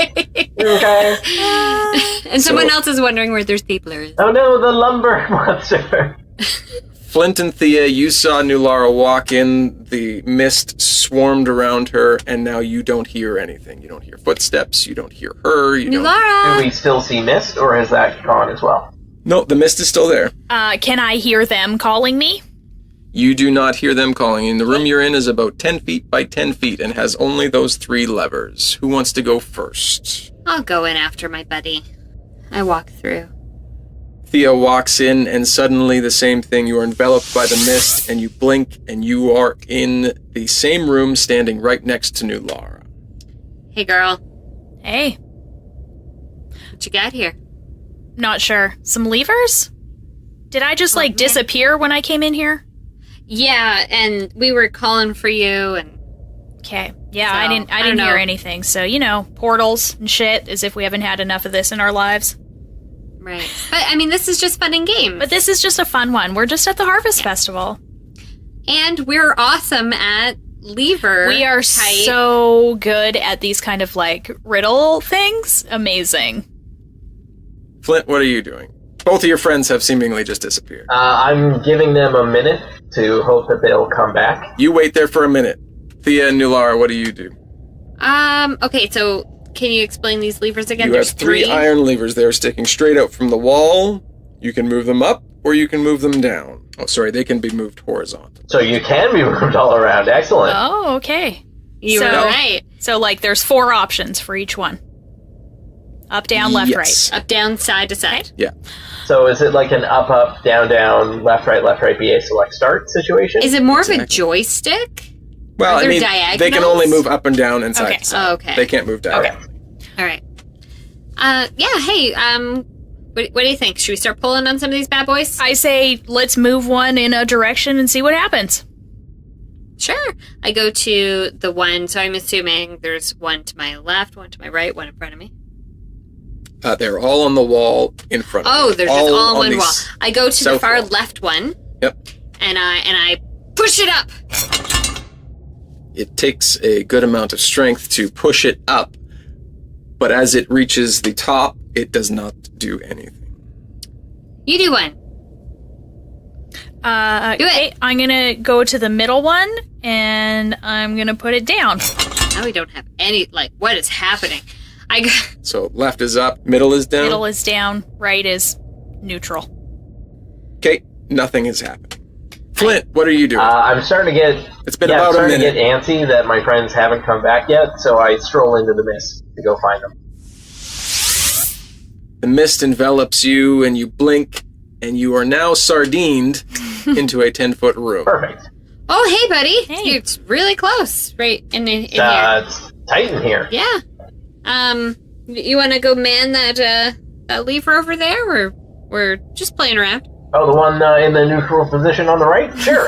Sunday. Okay. And someone else is wondering where their stapler is. Oh no, the lumber monster. Flint and Thea, you saw Nulara walk in, the mist swarmed around her, and now you don't hear anything. You don't hear footsteps, you don't hear her, you Nulara! Do we still see mist, or has that gone as well? No, the mist is still there. Can I hear them calling me? You do not hear them calling. And the room you're in is about 10 feet by 10 feet and has only those 3 levers. Who wants to go first? I'll go in after my buddy. I walk through. Thea walks in, and suddenly the same thing. You are enveloped by the mist, and you blink, and you are in the same room standing right next to Nulara. Hey, girl. Hey. What you got here? Not sure. Some levers? Did I just, disappear when I came in here? Yeah, and we were calling for you, and... Okay. Yeah, So, I didn't know. hear anything. So, portals and shit, as if we haven't had enough of this in our lives. Right. But, I mean, this is just fun and games. But this is just a fun one. We're just at the Harvest Festival. And we're awesome at lever. We are type. so good at these kind of, riddle things. Amazing. Flint, what are you doing? Both of your friends have seemingly just disappeared. I'm giving them a minute to hope that they'll come back. You wait there for a minute. Thea and Nulara, what do you do? Okay, so can you explain these levers again? You There's have 3 iron levers. They are sticking straight out from the wall. You can move them up, or you can move them down. Oh, sorry, they can be moved horizontal. So you can be moved all around. Excellent. Oh, okay. You were So- right. So, there's 4 options for each one. Up, down, left, Yes. right. Up, down, side to side. Yeah. So is it like an up, up, down, down, left, right, BA select start situation? Is it more of a Exactly. joystick? Well, Are I there mean, diagonals? they can only move up and down and side Okay. to side. Oh, okay. They can't move diagonally. All right. Yeah, hey, what do you think? Should we start pulling on some of these bad boys? I say, let's move one in a direction and see what happens. Sure. I go to the one, so I'm assuming there's one to my left, one to my right, one in front of me. They're all on the wall in front of Oh, you. they're just all on one the wall. I go to the south far wall. left one. Yep. And I push it up. It takes a good amount of strength to push it up, but as it reaches the top, it does not do anything. You do one. Do it. Okay, I'm gonna go to the middle one, and I'm gonna put it down. Now we don't have any, what is happening? I go, So left is up, middle is down. Middle is down, right is neutral. Okay, nothing is happening. Flint, what are you doing? I'm starting to get... It's been I'm about a starting minute. to get antsy that my friends haven't come back yet, so I stroll into the mist to go find them. The mist envelops you, and you blink, and you are now sardined into a 10-foot room. Perfect. oh, hey, buddy. Hey. It's really close, right in here. It's tight in here. Yeah. You want to go man that lever over there, or we're just playing around? Oh, the one in the neutral position on the right? Sure.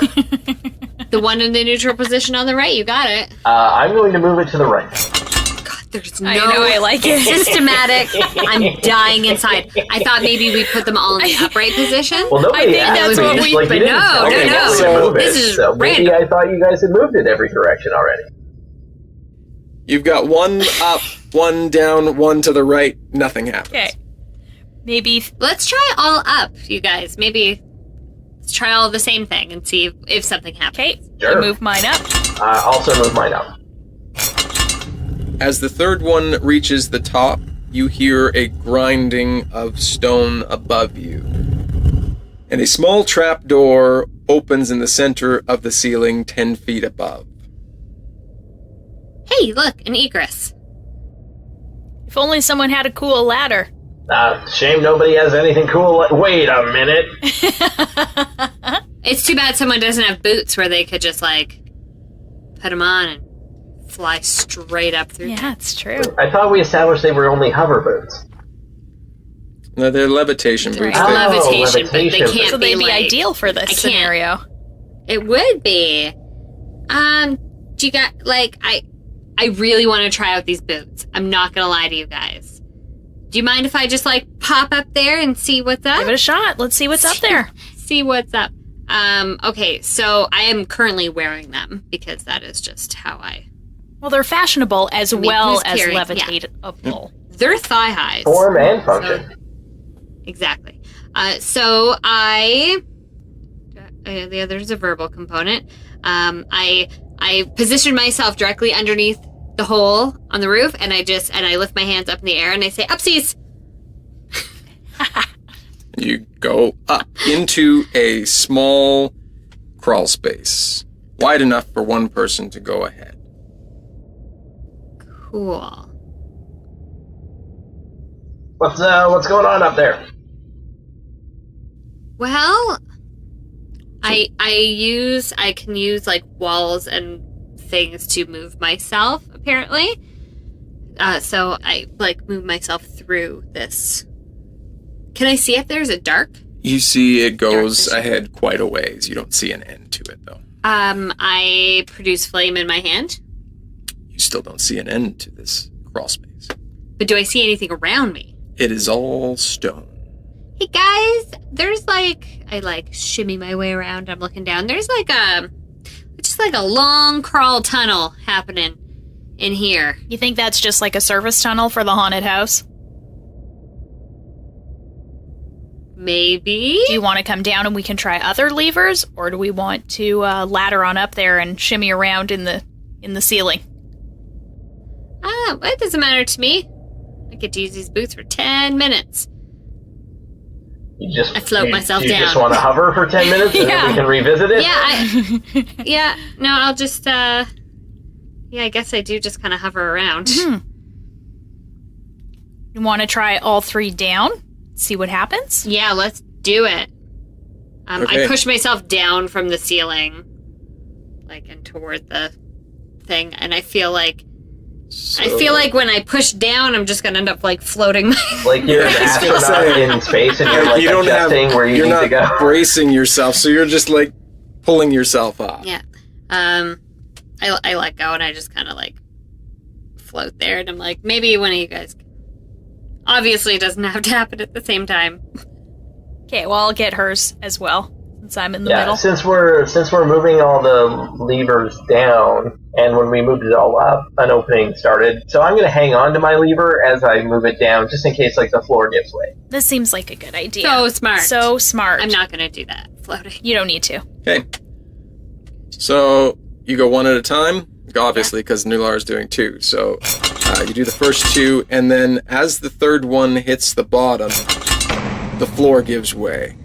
The one in the neutral position on the right, you got it. I'm going to move it to the right. God, there's no I know, I like it. systematic. I'm dying inside. I thought maybe we put them all in the upright position. Well, nobody think asked that's me, what just we- like you but didn't no, tell me no, what no. way to move This it. is So maybe random. I thought you guys had moved it every direction already. You've got one up, one down, one to the right. Nothing happens. Okay. Maybe Let's try all up, you guys. Maybe let's try all the same thing and see if something happens. okay. Sure. I move mine up. Also move mine up. As the third one reaches the top, you hear a grinding of stone above you. And a small trapdoor opens in the center of the ceiling 10 feet above. Hey, look, an egress. If only someone had a cool ladder. Shame nobody has anything cool. Wait a minute. It's too bad someone doesn't have boots where they could just put them on and fly straight up through. Yeah, it's true. I thought we established they were only hover boots. No, they're levitation boots. Oh, They- levitation, but they levitation. can't So they'd be like, ideal for I this can't. scenario. It would be. Do you got like I really want to try out these boots. I'm not gonna lie to you guys. Do you mind if I just like pop up there and see what's up? Give it a shot. Let's see what's up there. See what's up. Okay, so I am currently wearing them because that is just how I. Well, they're fashionable as mean, well who's as carrying- levitatable. They're thigh highs. Form and function. Exactly. So I. There's a verbal component. I position myself directly underneath the hole on the roof, and I lift my hands up in the air and I say, "Upsies!" You go up into a small crawl space, wide enough for one person to go ahead. Cool. What's going on up there? Well, I can use like walls and things to move myself, apparently. So I like move myself through this. Can I see if there's a dark? You see it goes Dark vision. ahead quite a ways. You don't see an end to it, though. I produce flame in my hand. You still don't see an end to this crawl space. But do I see anything around me? It is all stone. Hey guys, there's like I like shimmy my way around. I'm looking down. There's like a long crawl tunnel happening in here. You think that's just like a service tunnel for the haunted house? Maybe. Do you want to come down and we can try other levers, or do we want to ladder on up there and shimmy around in the ceiling? It doesn't matter to me. I get to use these boots for 10 minutes. I float myself you down. You just want to hover for 10 minutes and then we can revisit it? Yeah, no, I'll just, I guess I do just kind of hover around. You want to try all three down? See what happens? Yeah, let's do it. Okay. I push myself down from the ceiling, like, and toward the thing, and I feel like when I push down, I'm just gonna end up like floating. Like you're an astronaut in space and you're like adjusting where you need to go. You're not bracing yourself, so you're just like pulling yourself up. Yeah. I let go and I just kind of like float there, and I'm like, maybe one of you guys. Obviously, it doesn't have to happen at the same time. Okay, well, I'll get hers as well, since I'm in the middle. Since we're moving all the levers down, and when we moved it all up, an opening started. So I'm going to hang on to my lever as I move it down, just in case like the floor gives way. This seems like a good idea. So smart. So smart. I'm not going to do that. Floating. You don't need to. Okay. So you go one at a time, obviously, because Nulara's doing two. So you do the first two, and then as the third one hits the bottom, the floor gives way.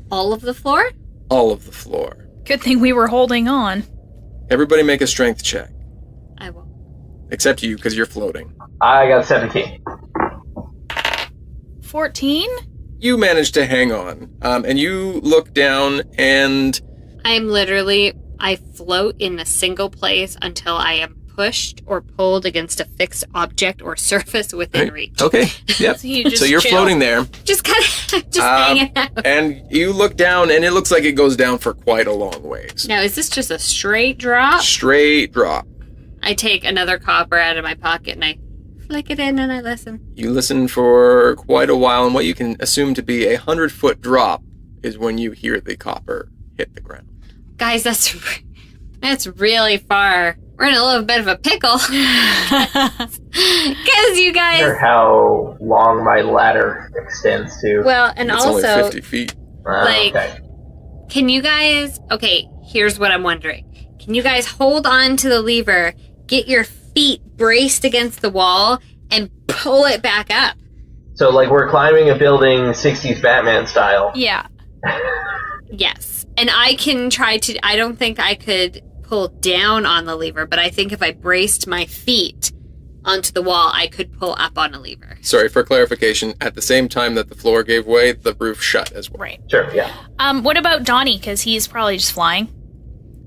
All of the floor? All of the floor. Good thing we were holding on. Everybody make a strength check. I will. Except you, because you're floating. I got 17. 14? You manage to hang on, and you look down, and I float in a single place until I am pushed or pulled against a fixed object or surface within reach. Okay, yep. So you just So you're chill. floating there, Just kind of hanging out. and you look down, and it looks like it goes down for quite a long ways. Now, is this just a straight drop? Straight drop. I take another copper out of my pocket and I flick it in and I listen. You listen for quite a while, and what you can assume to be 100-foot drop is when you hear the copper hit the ground. Guys, that's really far. We're in a little bit of a pickle. Because you guys... Or how long my ladder extends to. Well, and It's also... only 50 feet. Okay. Can you guys... Okay, here's what I'm wondering. Can you guys hold on to the lever, get your feet braced against the wall, and pull it back up? So like we're climbing a building 60s Batman style. Yeah. Yes. And I can try to... I don't think I could pull down on the lever, but I think if I braced my feet onto the wall, I could pull up on a lever. Sorry, for clarification, at the same time that the floor gave way, the roof shut as well. Right. Sure, yeah. What about Donnie? Because he's probably just flying.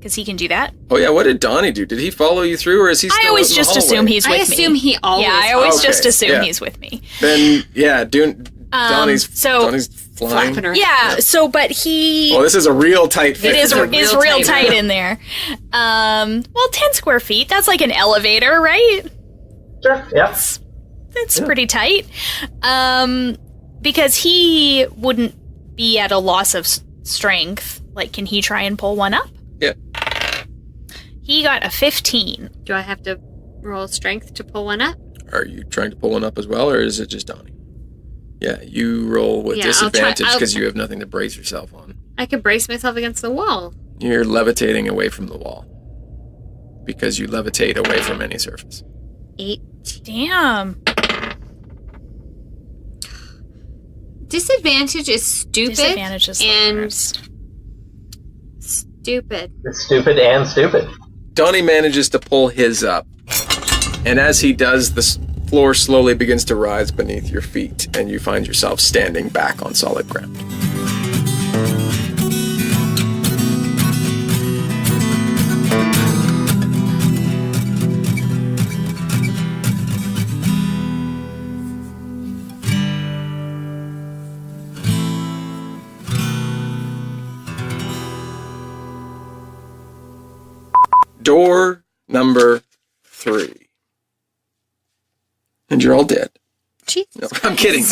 because he can do that. Oh yeah, what did Donnie do? Did he follow you through, or is he still I always out in the just hallway? assume he's with me. I assume he always. Yeah, I always Okay, just assume yeah. he's with me. Then, yeah, Donnie's flying. Flapping her. Yeah, so, but he... Oh, this is a real tight fit. It is real tight room. in there. Well, 10 square feet, that's like an elevator, right? Sure. Yep. That's pretty tight. Because he wouldn't be at a loss of strength. Like, can he try and pull one up? Yeah. He got a 15. Do I have to roll strength to pull one up? Are you trying to pull one up as well, or is it just Donnie? Yeah, you roll with Yeah, I'll try- disadvantage because you have nothing to brace yourself on. I could brace myself against the wall. You're levitating away from the wall. Because you levitate away from any surface. 8. Damn. Disadvantage is stupid. Disadvantage is the and worst. stupid. It's stupid and stupid. Donnie manages to pull his up. And as he does, the floor slowly begins to rise beneath your feet, and you find yourself standing back on solid ground. Door number 3. And you're all dead. Jesus. No, I'm kidding.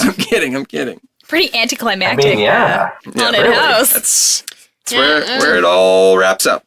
Pretty I anticlimactic. mean, yeah. Haunted house. That's where it all wraps up.